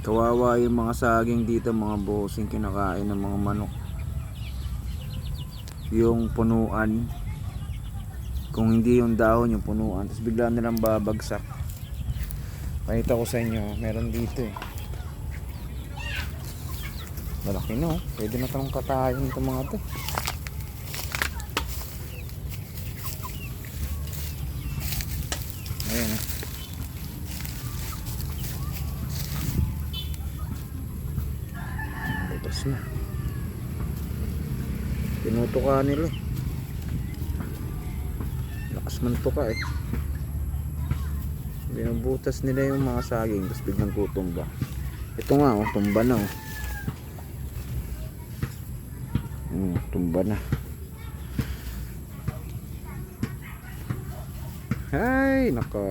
Kawawa yung mga saging dito, mga bossing, kinakain ng mga manok. Yung punuan, kung hindi yung dahon, yung punuan, tapos bigla nilang babagsak. Pakita ko sa inyo, meron dito eh. Malaki no, pwede na itong katayin itong mga to. Ayan eh. Butas na. Tinutuka nila eh. Lakas man tuka eh. Binubutas nila yung mga saging, tapos biglang tutumba. Ito nga oh, tumba na oh. Tumba na. Ay, naka.